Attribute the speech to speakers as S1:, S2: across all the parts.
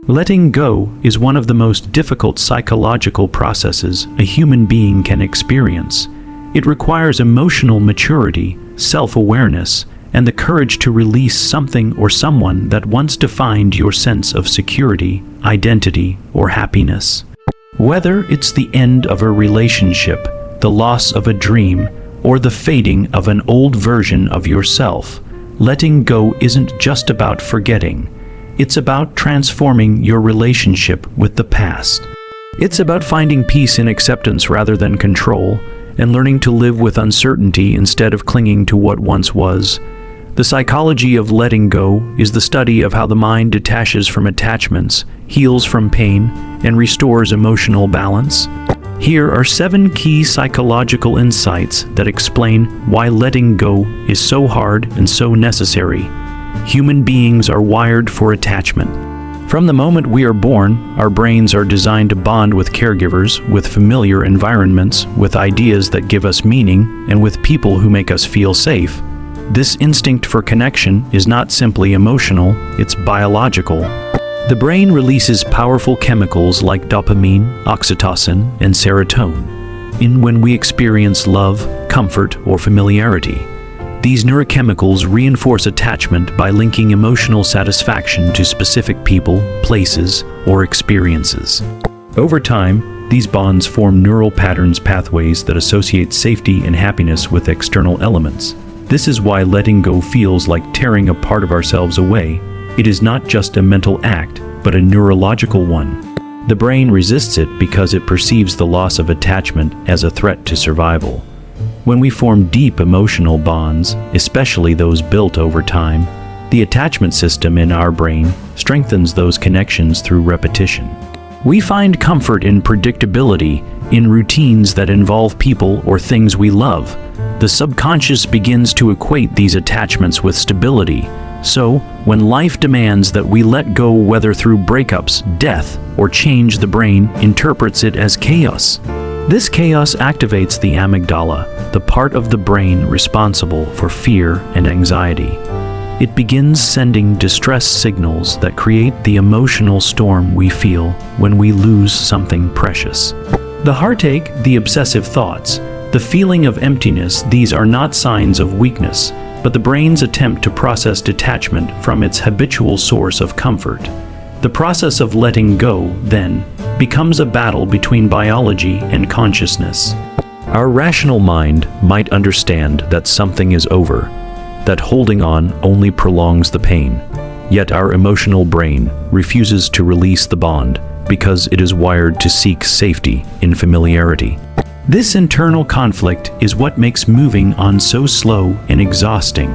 S1: Letting go is one of the most difficult psychological processes a human being can experience. It requires emotional maturity, self-awareness, and the courage to release something or someone that once defined your sense of security, identity, or happiness. Whether it's the end of a relationship, the loss of a dream, or the fading of an old version of yourself, letting go isn't just about forgetting. It's about transforming your relationship with the past. It's about finding peace in acceptance rather than control, and learning to live with uncertainty instead of clinging to what once was. The psychology of letting go is the study of how the mind detaches from attachments, heals from pain, and restores emotional balance. Here are 7 key psychological insights that explain why letting go is so hard and so necessary. Human beings are wired for attachment. From the moment we are born, our brains are designed to bond with caregivers, with familiar environments, with ideas that give us meaning, and with people who make us feel safe. This instinct for connection is not simply emotional, it's biological. The brain releases powerful chemicals like dopamine, oxytocin, and serotonin when we experience love, comfort, or familiarity. These neurochemicals reinforce attachment by linking emotional satisfaction to specific people, places, or experiences. Over time, these bonds form neural pathways that associate safety and happiness with external elements. This is why letting go feels like tearing a part of ourselves away. It is not just a mental act, but a neurological one. The brain resists it because it perceives the loss of attachment as a threat to survival. When we form deep emotional bonds, especially those built over time, the attachment system in our brain strengthens those connections through repetition. We find comfort in predictability, in routines that involve people or things we love. The subconscious begins to equate these attachments with stability. So, when life demands that we let go, whether through breakups, death, or change, the brain interprets it as chaos. This chaos activates the amygdala, the part of the brain responsible for fear and anxiety. It begins sending distress signals that create the emotional storm we feel when we lose something precious. The heartache, the obsessive thoughts, the feeling of emptiness, these are not signs of weakness, but the brain's attempt to process detachment from its habitual source of comfort. The process of letting go, then, becomes a battle between biology and consciousness. Our rational mind might understand that something is over, that holding on only prolongs the pain. Yet our emotional brain refuses to release the bond because it is wired to seek safety in familiarity. This internal conflict is what makes moving on so slow and exhausting.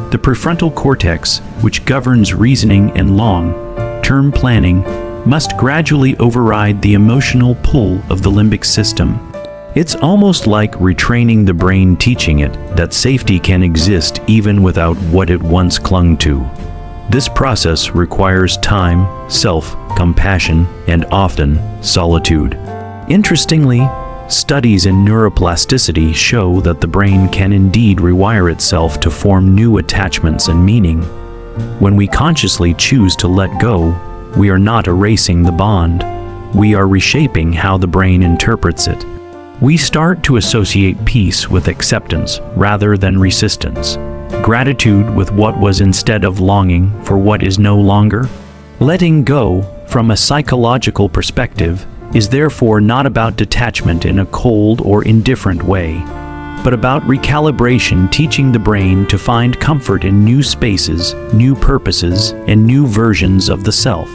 S1: The prefrontal cortex, which governs reasoning and long-term planning, must gradually override the emotional pull of the limbic system. It's almost like retraining the brain, teaching it that safety can exist even without what it once clung to. This process requires time, self-compassion, and often solitude. Interestingly, studies in neuroplasticity show that the brain can indeed rewire itself to form new attachments and meaning. When we consciously choose to let go, we are not erasing the bond. We are reshaping how the brain interprets it. We start to associate peace with acceptance rather than resistance, gratitude with what was instead of longing for what is no longer. Letting go, from a psychological perspective, is therefore not about detachment in a cold or indifferent way, but about recalibration, teaching the brain to find comfort in new spaces, new purposes, and new versions of the self.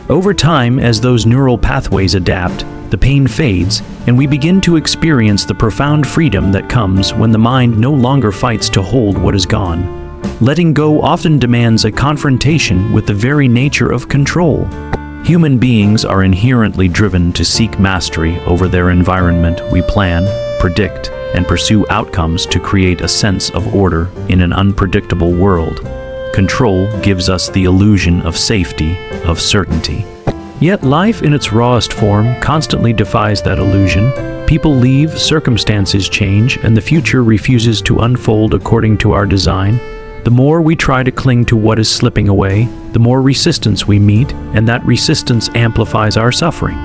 S1: Over time, as those neural pathways adapt, the pain fades, and we begin to experience the profound freedom that comes when the mind no longer fights to hold what is gone. Letting go often demands a confrontation with the very nature of control. Human beings are inherently driven to seek mastery over their environment. We plan, predict, and pursue outcomes to create a sense of order in an unpredictable world. Control gives us the illusion of safety, of certainty. Yet life in its rawest form constantly defies that illusion. People leave, circumstances change, and the future refuses to unfold according to our design. The more we try to cling to what is slipping away, the more resistance we meet, and that resistance amplifies our suffering.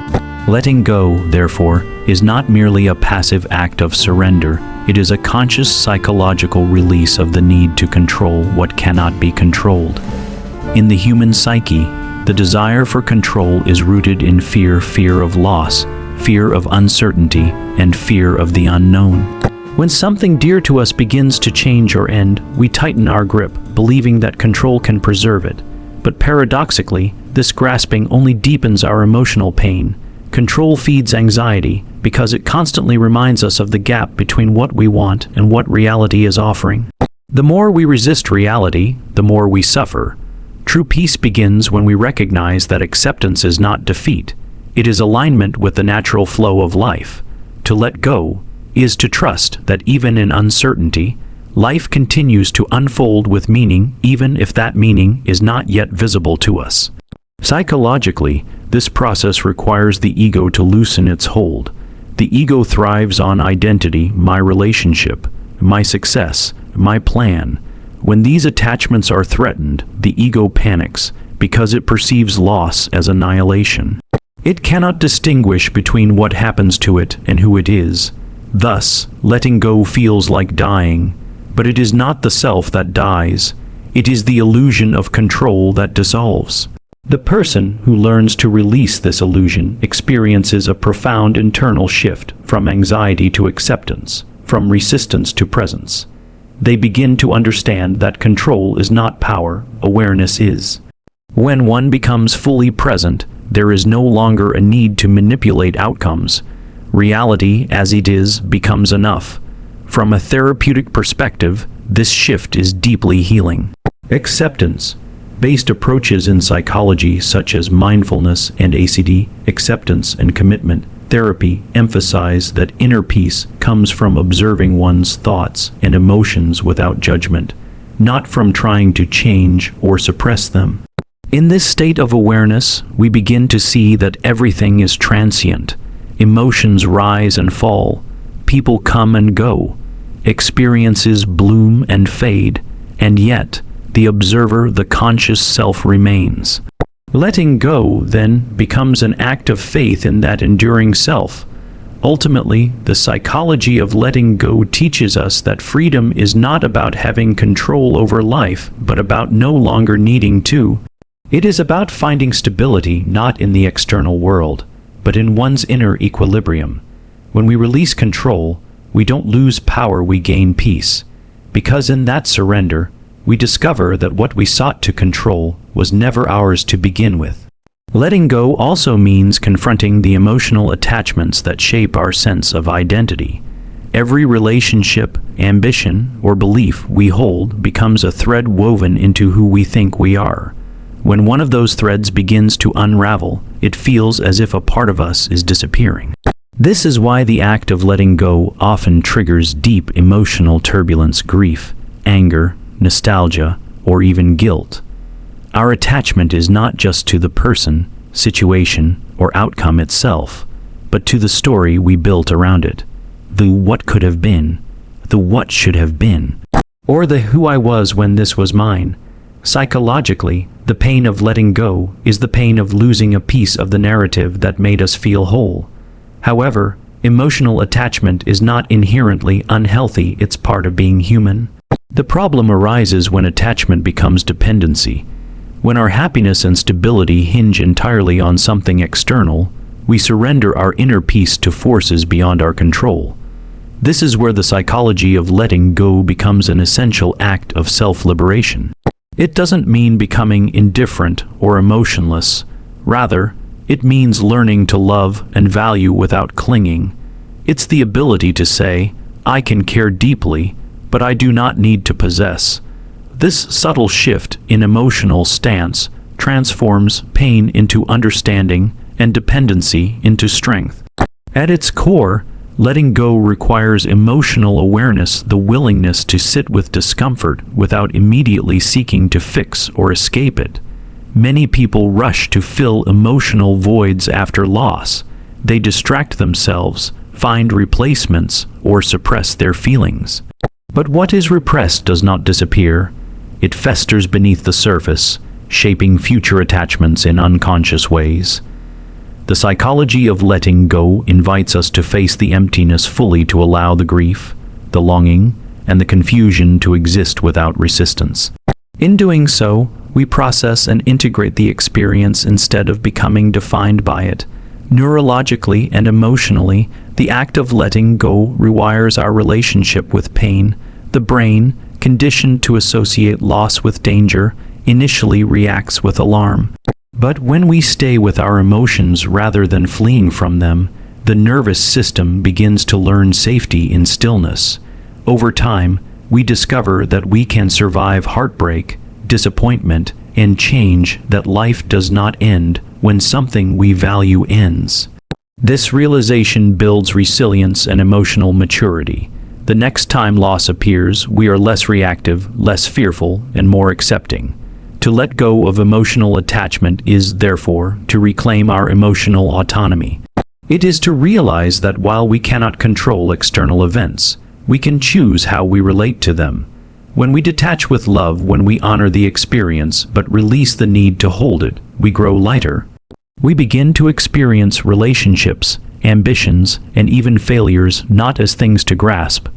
S1: Letting go, therefore, is not merely a passive act of surrender. It is a conscious psychological release of the need to control what cannot be controlled. In the human psyche, the desire for control is rooted in fear of loss, fear of uncertainty, and fear of the unknown. When something dear to us begins to change or end, we tighten our grip, believing that control can preserve it. But paradoxically, this grasping only deepens our emotional pain. Control feeds anxiety because it constantly reminds us of the gap between what we want and what reality is offering. The more we resist reality, the more we suffer. True peace begins when we recognize that acceptance is not defeat. It is alignment with the natural flow of life. To let go is to trust that even in uncertainty, life continues to unfold with meaning, even if that meaning is not yet visible to us. Psychologically, this process requires the ego to loosen its hold. The ego thrives on identity, my relationship, my success, my plan. When these attachments are threatened, the ego panics because it perceives loss as annihilation. It cannot distinguish between what happens to it and who it is. Thus, letting go feels like dying, but it is not the self that dies. It is the illusion of control that dissolves. The person who learns to release this illusion experiences a profound internal shift from anxiety to acceptance, from resistance to presence. They begin to understand that control is not power, awareness is. When one becomes fully present, there is no longer a need to manipulate outcomes. Reality as it is becomes enough. From a therapeutic perspective, this shift is deeply healing. Acceptance-based approaches in psychology such as mindfulness and ACD, acceptance and commitment therapy, emphasize that inner peace comes from observing one's thoughts and emotions without judgment, not from trying to change or suppress them. In this state of awareness, we begin to see that everything is transient. Emotions rise and fall, people come and go, experiences bloom and fade, and yet, the observer, the conscious self remains. Letting go, then, becomes an act of faith in that enduring self. Ultimately, the psychology of letting go teaches us that freedom is not about having control over life, but about no longer needing to. It is about finding stability not in the external world, but in one's inner equilibrium. When we release control, we don't lose power, we gain peace. Because in that surrender, we discover that what we sought to control was never ours to begin with. Letting go also means confronting the emotional attachments that shape our sense of identity. Every relationship, ambition, or belief we hold becomes a thread woven into who we think we are. When one of those threads begins to unravel, it feels as if a part of us is disappearing. This is why the act of letting go often triggers deep emotional turbulence, grief, anger, nostalgia, or even guilt. Our attachment is not just to the person, situation, or outcome itself, but to the story we built around it. The what could have been, the what should have been, or the who I was when this was mine. Psychologically, the pain of letting go is the pain of losing a piece of the narrative that made us feel whole. However, emotional attachment is not inherently unhealthy, it's part of being human. The problem arises when attachment becomes dependency. When our happiness and stability hinge entirely on something external, we surrender our inner peace to forces beyond our control. This is where the psychology of letting go becomes an essential act of self-liberation. It doesn't mean becoming indifferent or emotionless. Rather, it means learning to love and value without clinging. It's the ability to say, I can care deeply, but I do not need to possess. This subtle shift in emotional stance transforms pain into understanding and dependency into strength. At its core, letting go requires emotional awareness, the willingness to sit with discomfort without immediately seeking to fix or escape it. Many people rush to fill emotional voids after loss. They distract themselves, find replacements, or suppress their feelings. But what is repressed does not disappear. It festers beneath the surface, shaping future attachments in unconscious ways. The psychology of letting go invites us to face the emptiness fully, to allow the grief, the longing, and the confusion to exist without resistance. In doing so, we process and integrate the experience instead of becoming defined by it. Neurologically and emotionally, the act of letting go rewires our relationship with pain. The brain, conditioned to associate loss with danger, initially reacts with alarm. But when we stay with our emotions rather than fleeing from them, the nervous system begins to learn safety in stillness. Over time, we discover that we can survive heartbreak, disappointment, and change, that life does not end when something we value ends. This realization builds resilience and emotional maturity. The next time loss appears, we are less reactive, less fearful, and more accepting. To let go of emotional attachment is, therefore, to reclaim our emotional autonomy. It is to realize that while we cannot control external events, we can choose how we relate to them. When we detach with love, when we honor the experience but release the need to hold it, we grow lighter. We begin to experience relationships, ambitions, and even failures not as things to grasp,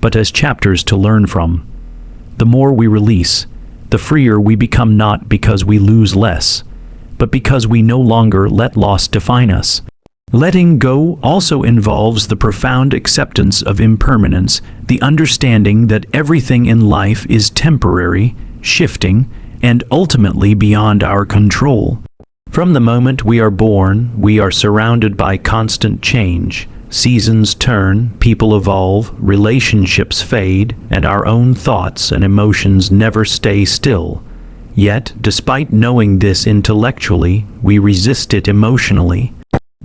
S1: but as chapters to learn from. The more we release, the freer we become, not because we lose less, but because we no longer let loss define us. Letting go also involves the profound acceptance of impermanence, the understanding that everything in life is temporary, shifting, and ultimately beyond our control. From the moment we are born, we are surrounded by constant change. Seasons turn, people evolve, relationships fade, and our own thoughts and emotions never stay still. Yet, despite knowing this intellectually, we resist it emotionally.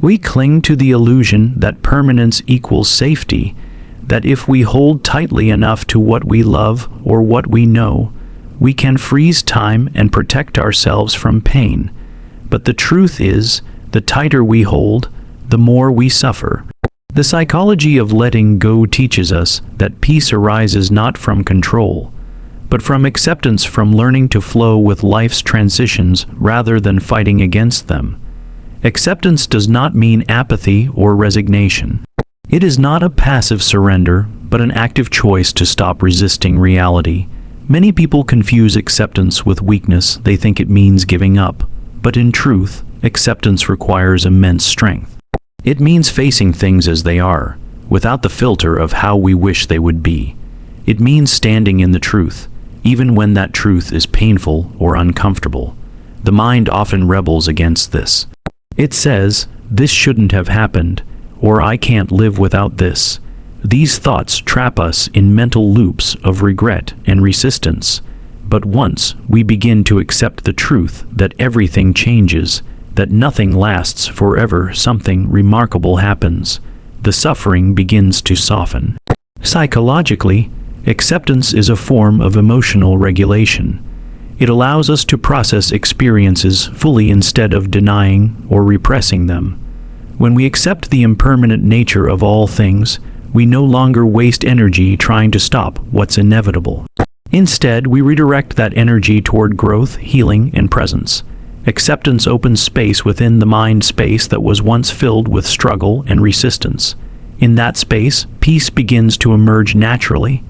S1: We cling to the illusion that permanence equals safety, that if we hold tightly enough to what we love or what we know, we can freeze time and protect ourselves from pain. But the truth is, the tighter we hold, the more we suffer. The psychology of letting go teaches us that peace arises not from control, but from acceptance, from learning to flow with life's transitions rather than fighting against them. Acceptance does not mean apathy or resignation. It is not a passive surrender, but an active choice to stop resisting reality. Many people confuse acceptance with weakness. They think it means giving up. But in truth, acceptance requires immense strength. It means facing things as they are, without the filter of how we wish they would be. It means standing in the truth, even when that truth is painful or uncomfortable. The mind often rebels against this. It says, "This shouldn't have happened," or "I can't live without this." These thoughts trap us in mental loops of regret and resistance. But once we begin to accept the truth that everything changes, that nothing lasts forever, something remarkable happens. The suffering begins to soften. Psychologically, acceptance is a form of emotional regulation. It allows us to process experiences fully instead of denying or repressing them. When we accept the impermanent nature of all things, we no longer waste energy trying to stop what's inevitable. Instead, we redirect that energy toward growth, healing, and presence. Acceptance opens space within the mind space that was once filled with struggle and resistance. In that space, peace begins to emerge naturally.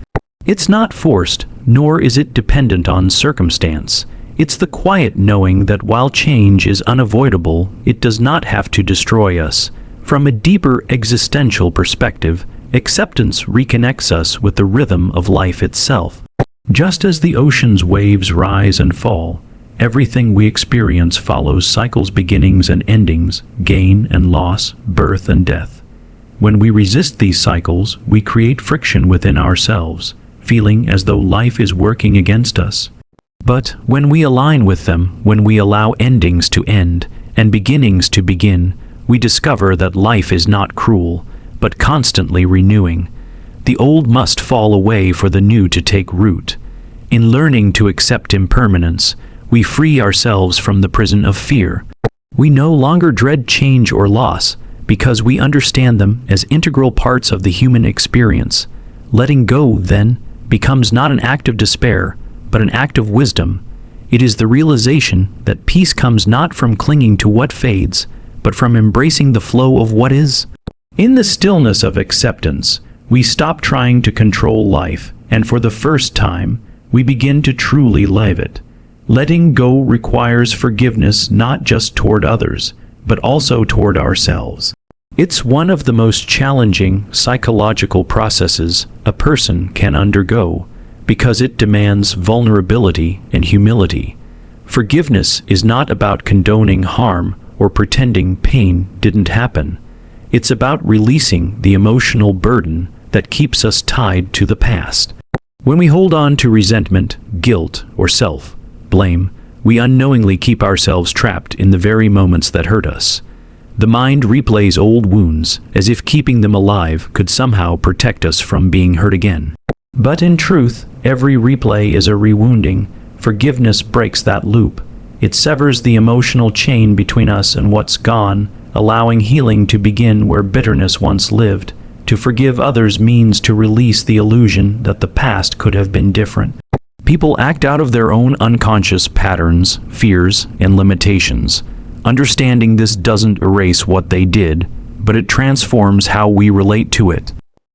S1: It's not forced, nor is it dependent on circumstance. It's the quiet knowing that while change is unavoidable, it does not have to destroy us. From a deeper existential perspective, acceptance reconnects us with the rhythm of life itself. Just as the ocean's waves rise and fall, everything we experience follows cycles, beginnings and endings, gain and loss, birth and death. When we resist these cycles, we create friction within ourselves, feeling as though life is working against us. But when we align with them, when we allow endings to end and beginnings to begin, we discover that life is not cruel, but constantly renewing. The old must fall away for the new to take root. In learning to accept impermanence, we free ourselves from the prison of fear. We no longer dread change or loss, because we understand them as integral parts of the human experience. Letting go, then, becomes not an act of despair, but an act of wisdom. It is the realization that peace comes not from clinging to what fades, but from embracing the flow of what is. In the stillness of acceptance, we stop trying to control life, and for the first time, we begin to truly live it. Letting go requires forgiveness not just toward others, but also toward ourselves. It's one of the most challenging psychological processes a person can undergo, because it demands vulnerability and humility. Forgiveness is not about condoning harm or pretending pain didn't happen. It's about releasing the emotional burden that keeps us tied to the past. When we hold on to resentment, guilt, or self-blame, we unknowingly keep ourselves trapped in the very moments that hurt us. The mind replays old wounds as if keeping them alive could somehow protect us from being hurt again. But in truth, every replay is a rewounding. Forgiveness breaks that loop. It severs the emotional chain between us and what's gone, allowing healing to begin where bitterness once lived. To forgive others means to release the illusion that the past could have been different. People act out of their own unconscious patterns, fears, and limitations. Understanding this doesn't erase what they did, but it transforms how we relate to it.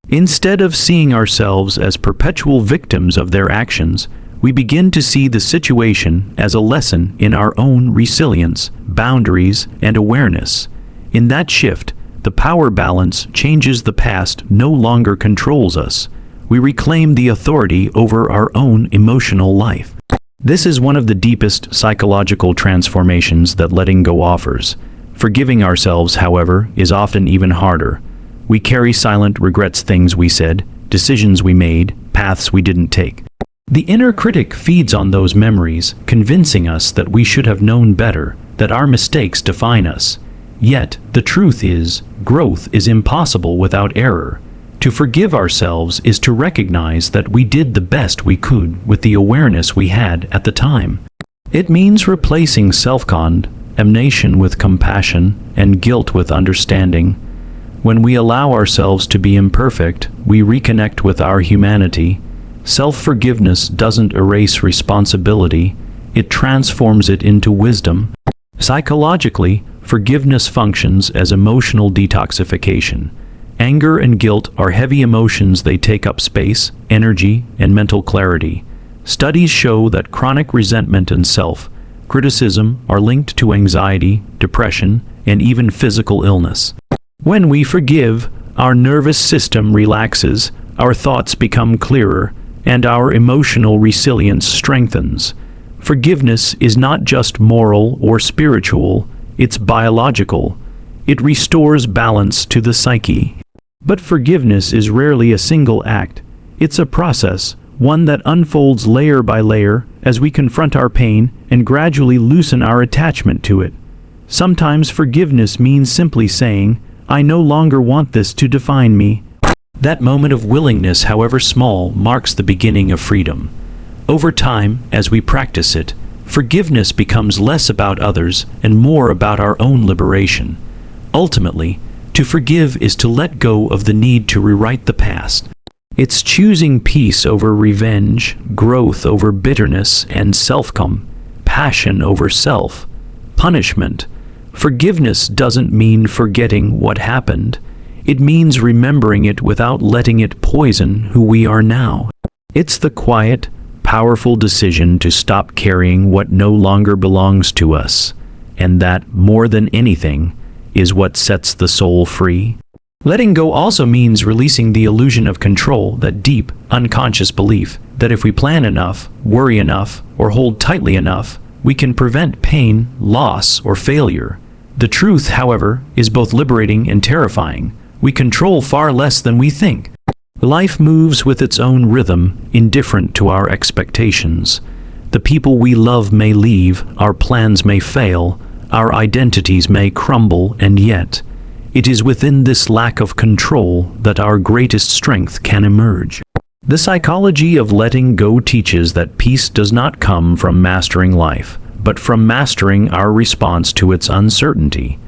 S1: Instead of seeing ourselves as perpetual victims of their actions, we begin to see the situation as a lesson in our own resilience, boundaries, and awareness. In that shift, the power balance changes. The past no longer controls us. We reclaim the authority over our own emotional life. This is one of the deepest psychological transformations that letting go offers. Forgiving ourselves, however, is often even harder. We carry silent regrets, things we said, decisions we made, paths we didn't take. The inner critic feeds on those memories, convincing us that we should have known better, that our mistakes define us. Yet, the truth is, growth is impossible without error. To forgive ourselves is to recognize that we did the best we could with the awareness we had at the time. It means replacing self-condemnation with compassion and guilt with understanding. When we allow ourselves to be imperfect, we reconnect with our humanity. Self-forgiveness doesn't erase responsibility, it transforms it into wisdom. Psychologically, forgiveness functions as emotional detoxification. Anger and guilt are heavy emotions. They take up space, energy, and mental clarity. Studies show that chronic resentment and self-criticism are linked to anxiety, depression, and even physical illness. When we forgive, our nervous system relaxes, our thoughts become clearer, and our emotional resilience strengthens. Forgiveness is not just moral or spiritual, it's biological. It restores balance to the psyche. But forgiveness is rarely a single act. It's a process, one that unfolds layer by layer as we confront our pain and gradually loosen our attachment to it. Sometimes forgiveness means simply saying, "I no longer want this to define me." That moment of willingness, however small, marks the beginning of freedom. Over time, as we practice it, forgiveness becomes less about others and more about our own liberation. Ultimately, to forgive is to let go of the need to rewrite the past. It's choosing peace over revenge, growth over bitterness, and self-compassion over self-punishment. Forgiveness doesn't mean forgetting what happened. It means remembering it without letting it poison who we are now. It's the quiet, powerful decision to stop carrying what no longer belongs to us, and that, more than anything, is what sets the soul free. Letting go also means releasing the illusion of control, that deep, unconscious belief that if we plan enough, worry enough, or hold tightly enough, we can prevent pain, loss, or failure. The truth, however, is both liberating and terrifying. We control far less than we think. Life moves with its own rhythm, indifferent to our expectations. The people we love may leave, our plans may fail, our identities may crumble, and yet, it is within this lack of control that our greatest strength can emerge. The psychology of letting go teaches that peace does not come from mastering life, but from mastering our response to its uncertainty.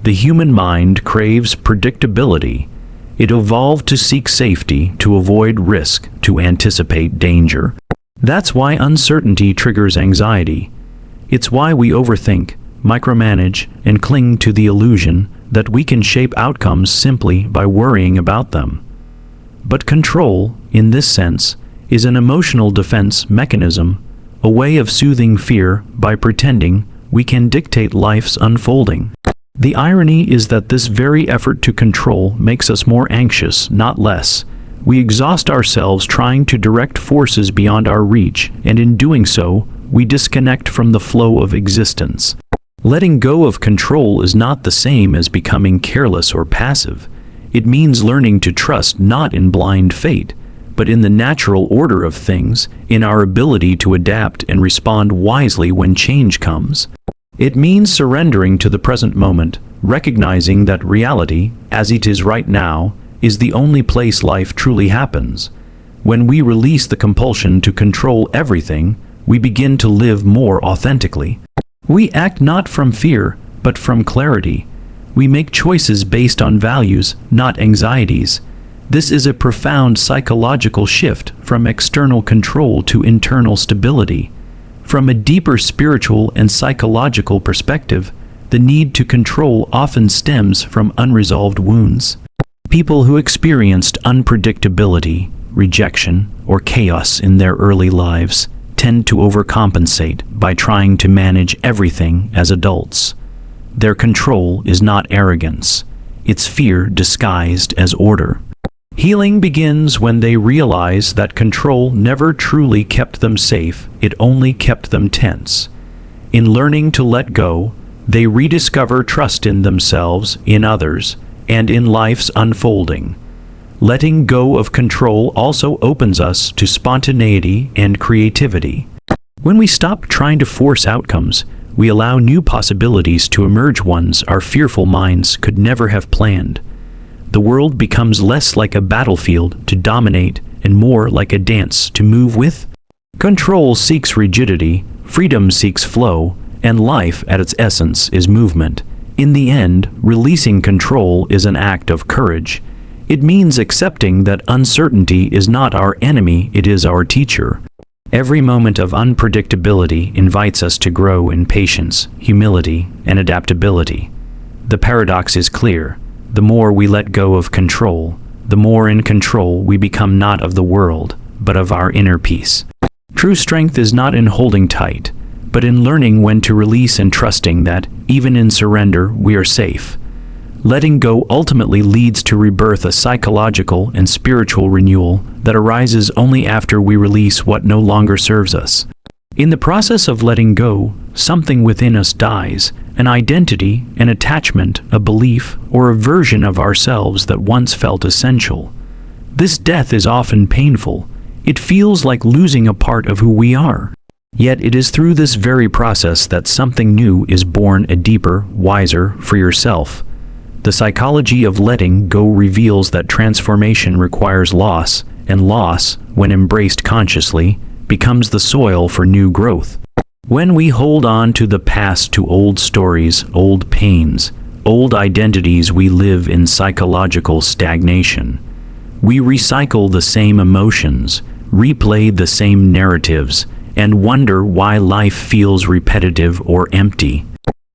S1: The human mind craves predictability. It evolved to seek safety, to avoid risk, to anticipate danger. That's why uncertainty triggers anxiety. It's why we overthink, micromanage, and cling to the illusion that we can shape outcomes simply by worrying about them. But control, in this sense, is an emotional defense mechanism, a way of soothing fear by pretending we can dictate life's unfolding. The irony is that this very effort to control makes us more anxious, not less. We exhaust ourselves trying to direct forces beyond our reach, and in doing so, we disconnect from the flow of existence. Letting go of control is not the same as becoming careless or passive. It means learning to trust not in blind fate, but in the natural order of things, in our ability to adapt and respond wisely when change comes. It means surrendering to the present moment, recognizing that reality, as it is right now, is the only place life truly happens. When we release the compulsion to control everything, we begin to live more authentically. We act not from fear, but from clarity. We make choices based on values, not anxieties. This is a profound psychological shift from external control to internal stability. From a deeper spiritual and psychological perspective, the need to control often stems from unresolved wounds. People who experienced unpredictability, rejection, or chaos in their early lives tend to overcompensate by trying to manage everything as adults. Their control is not arrogance, it's fear disguised as order. Healing begins when they realize that control never truly kept them safe, it only kept them tense. In learning to let go, they rediscover trust in themselves, in others, and in life's unfolding. Letting go of control also opens us to spontaneity and creativity. When we stop trying to force outcomes, we allow new possibilities to emerge, ones our fearful minds could never have planned. The world becomes less like a battlefield to dominate and more like a dance to move with. Control seeks rigidity, freedom seeks flow, and life at its essence is movement. In the end, releasing control is an act of courage. It means accepting that uncertainty is not our enemy, it is our teacher. Every moment of unpredictability invites us to grow in patience, humility, and adaptability. The paradox is clear. The more we let go of control, the more in control we become, not of the world, but of our inner peace. True strength is not in holding tight, but in learning when to release and trusting that, even in surrender, we are safe. Letting go ultimately leads to rebirth, a psychological and spiritual renewal that arises only after we release what no longer serves us. In the process of letting go, something within us dies, an identity, an attachment, a belief, or a version of ourselves that once felt essential. This death is often painful. It feels like losing a part of who we are. Yet it is through this very process that something new is born, a deeper, wiser, freer self. The psychology of letting go reveals that transformation requires loss, and loss, when embraced consciously, becomes the soil for new growth. When we hold on to the past, to old stories, old pains, old identities, we live in psychological stagnation. We recycle the same emotions, replay the same narratives, and wonder why life feels repetitive or empty.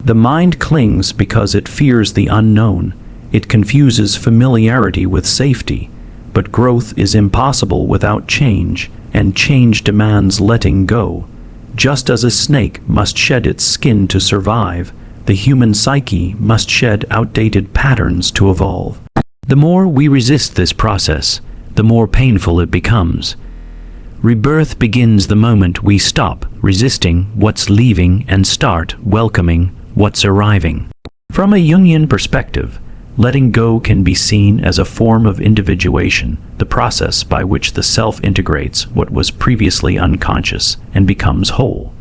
S1: The mind clings because it fears the unknown. It confuses familiarity with safety. But growth is impossible without change, and change demands letting go. Just as a snake must shed its skin to survive, the human psyche must shed outdated patterns to evolve. The more we resist this process, the more painful it becomes. Rebirth begins the moment we stop resisting what's leaving and start welcoming what's arriving. From a Jungian perspective, letting go can be seen as a form of individuation, the process by which the self integrates what was previously unconscious and becomes whole.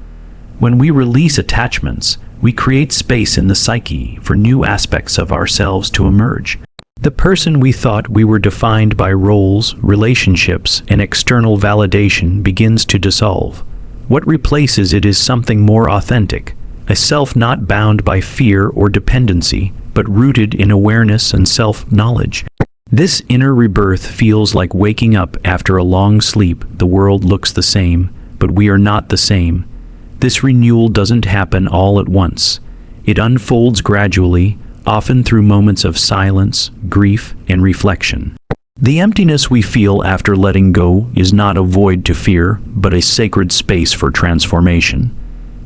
S1: When we release attachments, we create space in the psyche for new aspects of ourselves to emerge. The person we thought we were defined by roles, relationships, and external validation begins to dissolve. What replaces it is something more authentic, a self not bound by fear or dependency, but rooted in awareness and self-knowledge. This inner rebirth feels like waking up after a long sleep. The world looks the same, but we are not the same. this renewal doesn't happen all at once. It unfolds gradually, often through moments of silence, grief, and reflection. The emptiness we feel after letting go is not a void to fear, but a sacred space for transformation.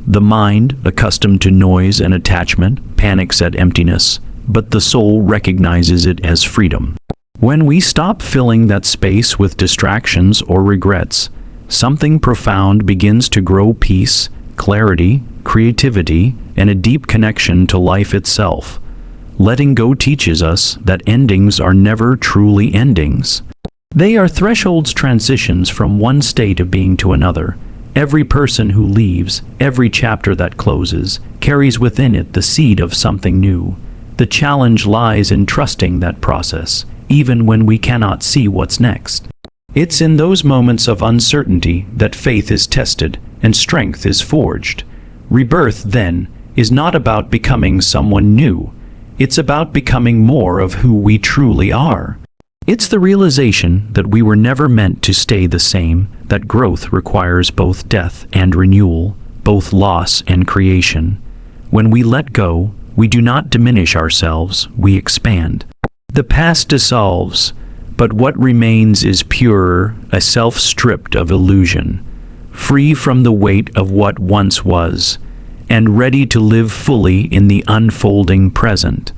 S1: The mind, accustomed to noise and attachment, panics at emptiness, but the soul recognizes it as freedom. When we stop filling that space with distractions or regrets, something profound begins to grow: peace, clarity, creativity, and a deep connection to life itself. Letting go teaches us that endings are never truly endings. They are thresholds, transitions from one state of being to another. Every person who leaves, every chapter that closes, carries within it the seed of something new. The challenge lies in trusting that process, even when we cannot see what's next. It's in those moments of uncertainty that faith is tested and strength is forged. Rebirth, then, is not about becoming someone new. It's about becoming more of who we truly are. It's the realization that we were never meant to stay the same, that growth requires both death and renewal, both loss and creation. When we let go, we do not diminish ourselves, we expand. The past dissolves, but what remains is purer, a self stripped of illusion, free from the weight of what once was, and ready to live fully in the unfolding present.